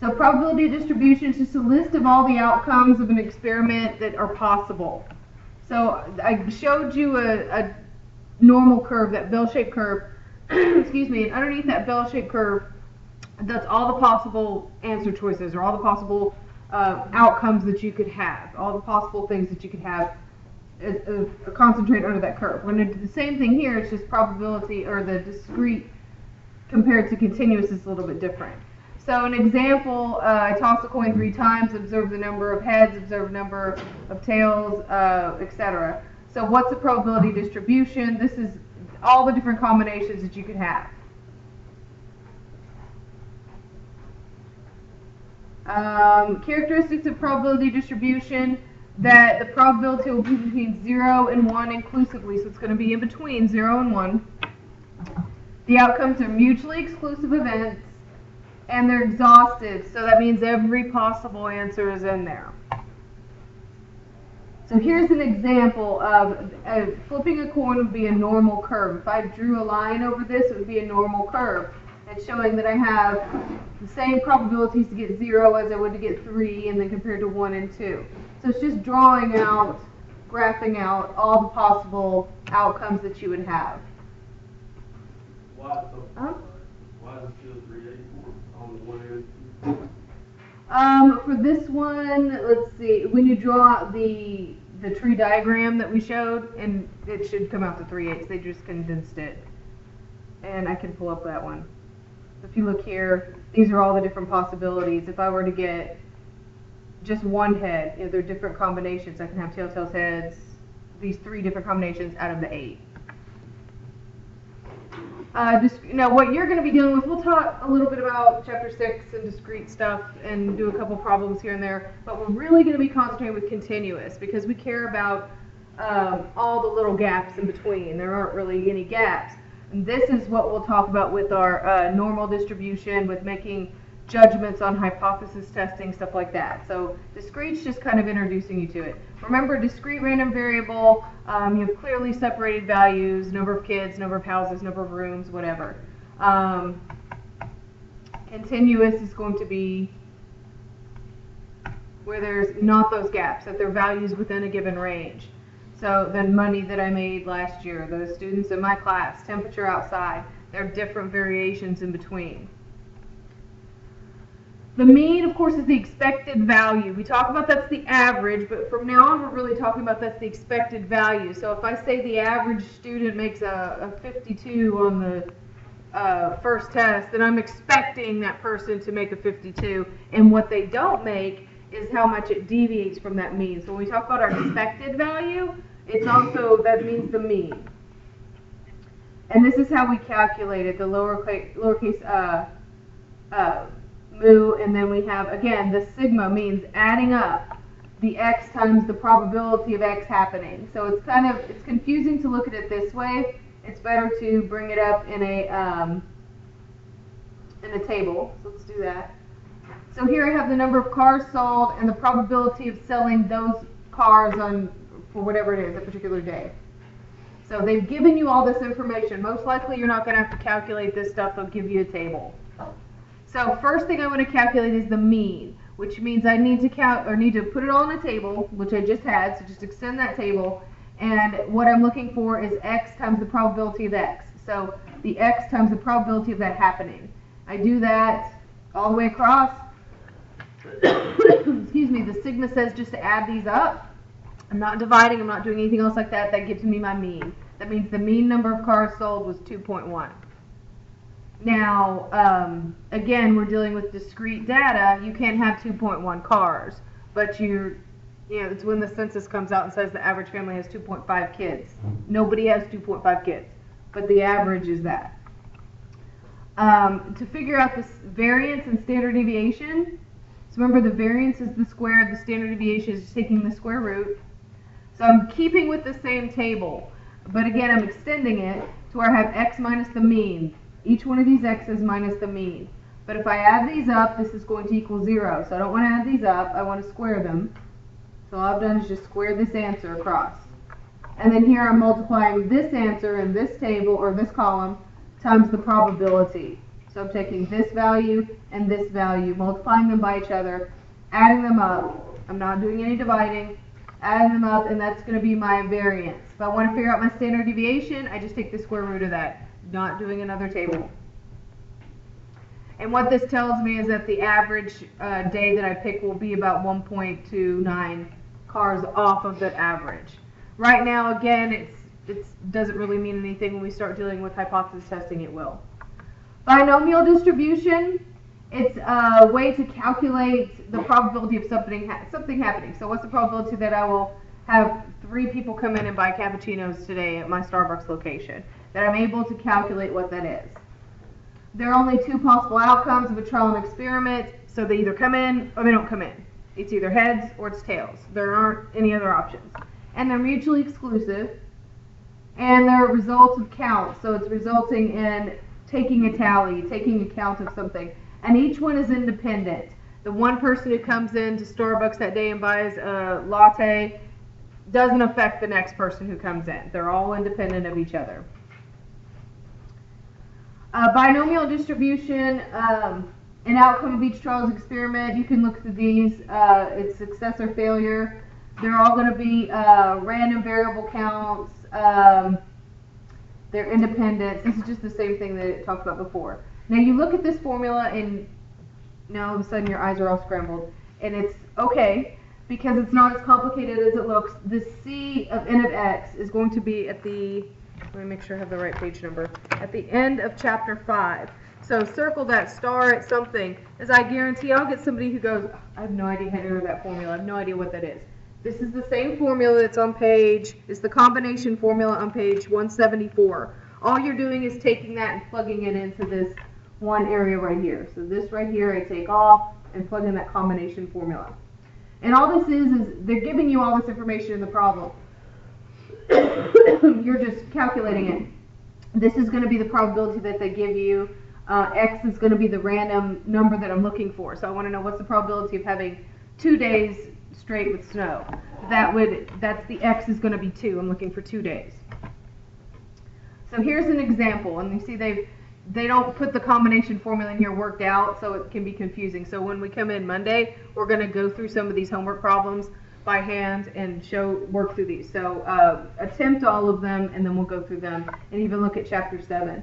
So probability distribution is just a list of all the outcomes of an experiment that are possible. So I showed you a normal curve, that bell-shaped curve, excuse me, and underneath that bell-shaped curve, that's all the possible answer choices, or all the possible outcomes that you could have, all the possible things that you could have concentrated under that curve. When I do the same thing here, it's just probability, or the discrete compared to continuous is a little bit different. So an example, I toss a coin 3 times, observe the number of heads, observe the number of tails, etc. So what's the probability distribution? This is all the different combinations that you could have. Characteristics of probability distribution, that the probability will be between 0 and 1 inclusively, so it's going to be in between 0 and 1. The outcomes are mutually exclusive events, and they're exhaustive, so that means every possible answer is in there. So here's an example of flipping a coin would be a normal curve. If I drew a line over this, it would be a normal curve. It's showing that I have the same probabilities to get 0 as I would to get 3, and then compared to 1 and 2. So it's just drawing out, graphing out all the possible outcomes that you would have. Why is it still 384 on the one end? For this one, let's see, when you draw the tree diagram that we showed, and it should come out to 3/8. They just condensed it. And I can pull up that one. If you look here, these are all the different possibilities. If I were to get just one head, you know, there are different combinations. I can have tail, tails, heads, these 3 different combinations out of the 8. Now, what you're going to be dealing with, we'll talk a little bit about Chapter 6 and discrete stuff and do a couple problems here and there, but we're really going to be concentrating with continuous because we care about all the little gaps in between. There aren't really any gaps. And this is what we'll talk about with our normal distribution, with making judgments on hypothesis testing, stuff like that. So discrete's just kind of introducing you to it. Remember, discrete random variable, you have clearly separated values, number of kids, number of houses, number of rooms, whatever. Continuous is going to be where there's not those gaps, that there are values within a given range. So the money that I made last year, those students in my class, temperature outside, there are different variations in between. The mean, of course, is the expected value. We talk about that's the average, but from now on we're really talking about that's the expected value. So if I say the average student makes a 52 on the first test, then I'm expecting that person to make a 52, and what they don't make is how much it deviates from that mean. So when we talk about our expected value, it's also, that means the mean. And this is how we calculate it, the lowercase mu, and then we have, again, the sigma means adding up the x times the probability of x happening. So it's kind of, it's confusing to look at it this way. It's better to bring it up in a table. So let's do that. So here I have the number of cars sold and the probability of selling those cars for whatever it is, a particular day. So they've given you all this information. Most likely you're not going to have to calculate this stuff. They'll give you a table. So first thing I want to calculate is the mean, which means I need to put it all on a table, which I just had. So just extend that table, and what I'm looking for is x times the probability of x. So the x times the probability of that happening. I do that all the way across. Excuse me. The sigma says just to add these up. I'm not dividing. I'm not doing anything else like that. That gives me my mean. That means the mean number of cars sold was 2.1. Now, again, we're dealing with discrete data. You can't have 2.1 cars, but it's when the census comes out and says the average family has 2.5 kids. Nobody has 2.5 kids, but the average is that. To figure out this variance and standard deviation, so remember the variance is the square, the standard deviation is taking the square root. So I'm keeping with the same table, but again, I'm extending it to where I have x minus the mean. Each one of these x's minus the mean. But if I add these up, this is going to equal 0. So I don't want to add these up. I want to square them. So all I've done is just square this answer across. And then here I'm multiplying this answer in this table, or this column, times the probability. So I'm taking this value and this value, multiplying them by each other, adding them up. I'm not doing any dividing, adding them up, and that's going to be my variance. If I want to figure out my standard deviation, I just take the square root of that, not doing another table. And what this tells me is that the average day that I pick will be about 1.29 cars off of the average. Right now, again, it doesn't really mean anything. When we start dealing with hypothesis testing, it will. Binomial distribution, it's a way to calculate the probability of something happening. So what's the probability that I will have 3 people come in and buy cappuccinos today at my Starbucks location? That I'm able to calculate what that is. There are only 2 possible outcomes of a trial and experiment, so they either come in or they don't come in. It's either heads or it's tails. There aren't any other options. And they're mutually exclusive, and they're results of count, so it's resulting in taking a tally, taking account of something. And each one is independent. The one person who comes in to Starbucks that day and buys a latte doesn't affect the next person who comes in. They're all independent of each other. Binomial distribution, an outcome of each trial's experiment. You can look through these. It's success or failure. They're all going to be random variable counts. They're independent. This is just the same thing that it talked about before. Now you look at this formula and now all of a sudden your eyes are all scrambled. And it's okay because it's not as complicated as it looks. The C of n of x is going to be at the, let me make sure I have the right page number, at the end of chapter 5. So circle that star at something, as I guarantee I'll get somebody who goes, I have no idea how to do that formula. I have no idea what that is. This is the same formula that's on page, it's the combination formula on page 174. All you're doing is taking that and plugging it into this one area right here. So this right here I take off and plug in that combination formula. And all this is they're giving you all this information in the problem. You're just calculating it. This is going to be the probability that they give you. X is going to be the random number that I'm looking for. So I want to know what's the probability of having 2 days straight with snow. That's the X is going to be 2. I'm looking for 2 days. So here's an example, and you see they don't put the combination formula in here worked out, so it can be confusing. So when we come in Monday, we're going to go through some of these homework problems by hand and work through these. So attempt all of them, and then we'll go through them and even look at chapter 7.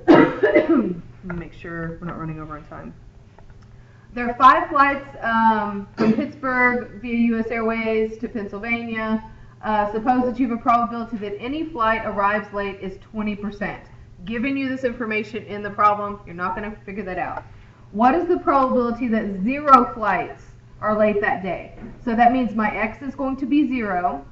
Let me make sure we're not running over on time. There are 5 flights from Pittsburgh via U.S. Airways to Pennsylvania. Suppose that you have a probability that any flight arrives late is 20%. Giving you this information in the problem, you're not going to figure that out. What is the probability that 0 flights are late that day? So that means my X is going to be 0.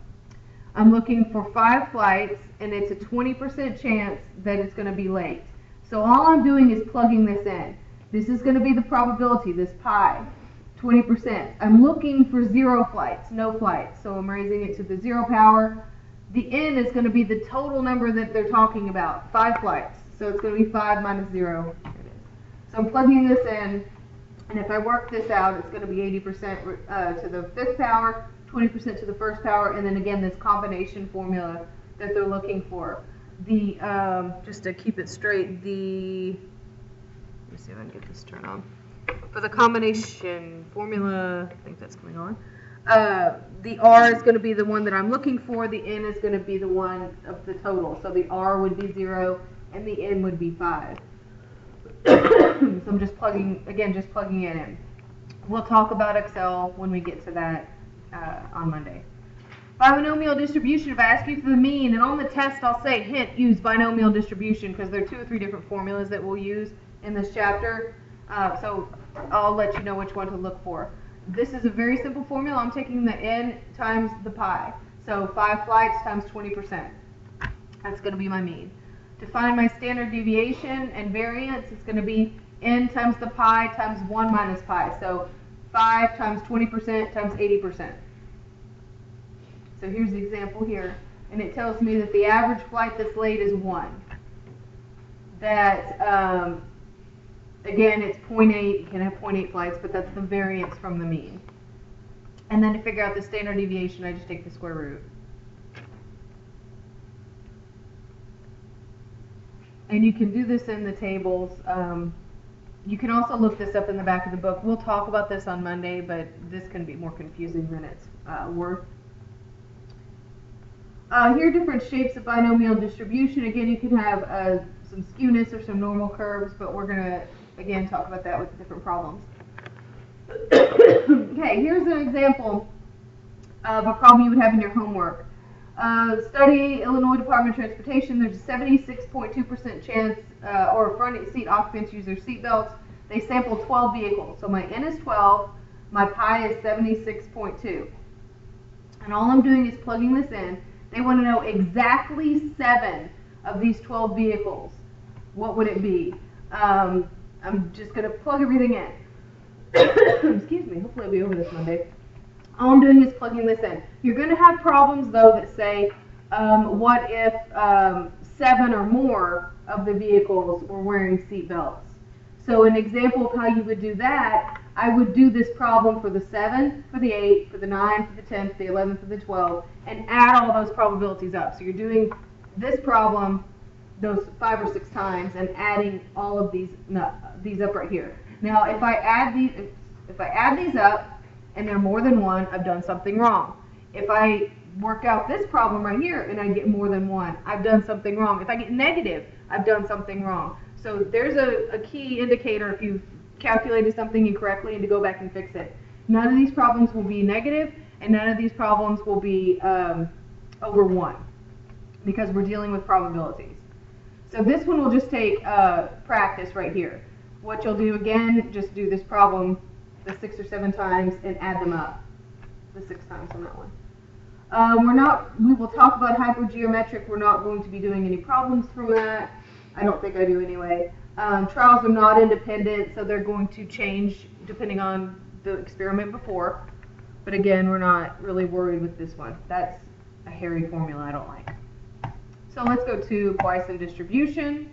I'm looking for 5 flights, and it's a 20% chance that it's going to be late. So all I'm doing is plugging this in. This is going to be the probability, this pi, 20%. I'm looking for 0 flights, no flights. So I'm raising it to the 0 power. The n is going to be the total number that they're talking about, 5 flights. So it's going to be 5 minus 0. There it is. So I'm plugging this in, and if I work this out, it's going to be 80% to the 5th power, 20% to the 1st power, and then again this combination formula that they're looking for. The just to keep it straight, let me see if I can get this turned on. For the combination formula, I think that's coming on. The R is going to be the one that I'm looking for. The N is going to be the one of the total. So the R would be 0 and the N would be 5. So I'm just plugging it in. We'll talk about Excel when we get to that on Monday. Binomial distribution, if I ask you for the mean, and on the test I'll say, hint, use binomial distribution, because there are 2 or 3 different formulas that we'll use in this chapter. So I'll let you know which one to look for. This is a very simple formula. I'm taking the n times the pi. So 5 flights times 20%. That's going to be my mean. To find my standard deviation and variance, it's going to be n times the pi times 1 minus pi. So 5 times 20% times 80%. So here's the example here. And it tells me that the average flight that's late is 1. That, again, it's 0.8. You can have 0.8 flights, but that's the variance from the mean. And then to figure out the standard deviation, I just take the square root. And you can do this in the tables. You can also look this up in the back of the book. We'll talk about this on Monday, but this can be more confusing than it's worth. Here are different shapes of binomial distribution. Again, you can have some skewness or some normal curves, but we're going to, again, talk about that with different problems. Okay, here's an example of a problem you would have in your homework. Study Illinois Department of Transportation. There's a 76.2% chance, or front seat occupants use their seat belts. They sampled 12 vehicles. So my N is 12, my pi is 76.2. And all I'm doing is plugging this in. They want to know exactly 7 of these 12 vehicles. What would it be? I'm just going to plug everything in. Excuse me, hopefully I'll be over this Monday. All I'm doing is plugging this in. You're going to have problems, though, that say, what if 7 or more of the vehicles were wearing seat belts? So an example of how you would do that, I would do this problem for the 7, for the 8, for the 9, for the 10, for the 11, for the 12, and add all those probabilities up. So you're doing this problem those 5 or 6 times and adding all of these up right here. Now, if I add these up, and they're more than 1, I've done something wrong. If I work out this problem right here and I get more than 1, I've done something wrong. If I get negative, I've done something wrong. So there's a key indicator if you've calculated something incorrectly and to go back and fix it. None of these problems will be negative, and none of these problems will be over 1 because we're dealing with probabilities. So this one will just take practice right here. What you'll do again, just do this problem the 6 or 7 times and add them up. The 6 times on that one. We will talk about hypergeometric. We're not going to be doing any problems from that. I don't think I do anyway. Trials are not independent, so they're going to change depending on the experiment before. But again, we're not really worried with this one. That's a hairy formula I don't like. So let's go to Poisson distribution.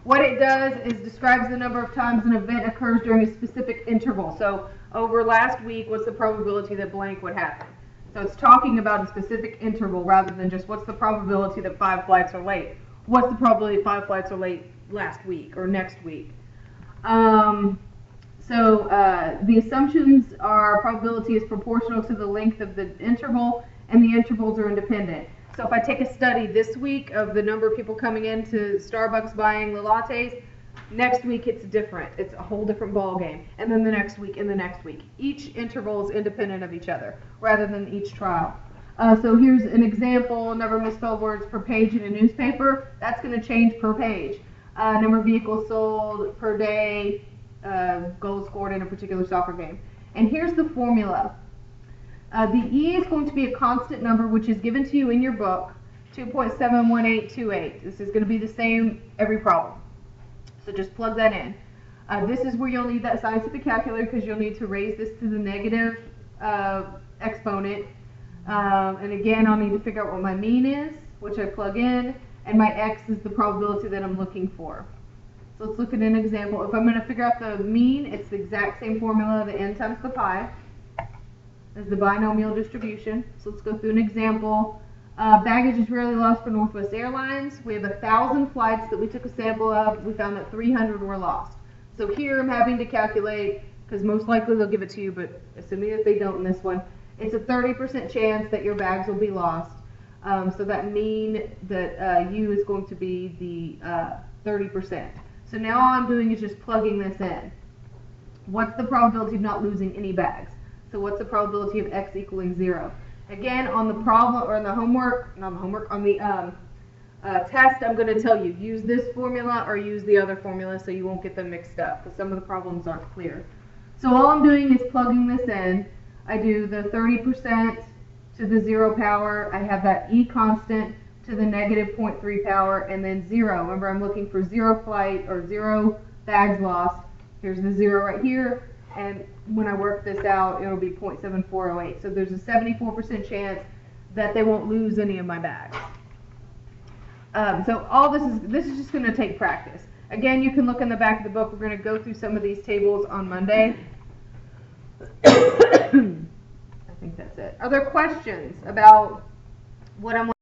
What it does is describes the number of times an event occurs during a specific interval. So over last week, what's the probability that blank would happen? So it's talking about a specific interval rather than just what's the probability that 5 flights are late. What's the probability 5 flights are late last week or next week? The assumptions are probability is proportional to the length of the interval, and the intervals are independent. So if I take a study this week of the number of people coming into Starbucks buying the lattes, next week it's different. It's a whole different ball game. And then the next week and the next week. Each interval is independent of each other rather than each trial. So here's an example, number of misspelled words per page in a newspaper. That's going to change per page. Number of vehicles sold per day, goals scored in a particular soccer game. And here's the formula. The E is going to be a constant number which is given to you in your book, 2.71828. This is going to be the same every problem. So just plug that in. This is where you'll need that scientific calculator because you'll need to raise this to the negative exponent. And again, I'll need to figure out what my mean is, which I plug in, and my X is the probability that I'm looking for. So let's look at an example. If I'm going to figure out the mean, it's the exact same formula, the n times the pi. Is the binomial distribution. So let's go through an example. Baggage is rarely lost for Northwest Airlines. We have 1,000 flights that we took a sample of. We found that 300 were lost. So here I'm having to calculate, because most likely they'll give it to you, but assuming that they don't in this one, it's a 30% chance that your bags will be lost. So that mean that U is going to be the 30%. So now all I'm doing is just plugging this in. What's the probability of not losing any bags? So what's the probability of X equaling 0? Again, on the problem, or on the homework, not the homework, on the test, I'm going to tell you, use this formula or use the other formula so you won't get them mixed up, because some of the problems aren't clear. So all I'm doing is plugging this in. I do the 30% to the 0 power. I have that E constant to the negative 0.3 power, and then 0. Remember, I'm looking for 0 flight or 0 bags lost. Here's the 0 right here. And when I work this out, it'll be 0.7408. So there's a 74% chance that they won't lose any of my bags. So all this is just going to take practice. Again, you can look in the back of the book. We're going to go through some of these tables on Monday. I think that's it. Are there questions about what I'm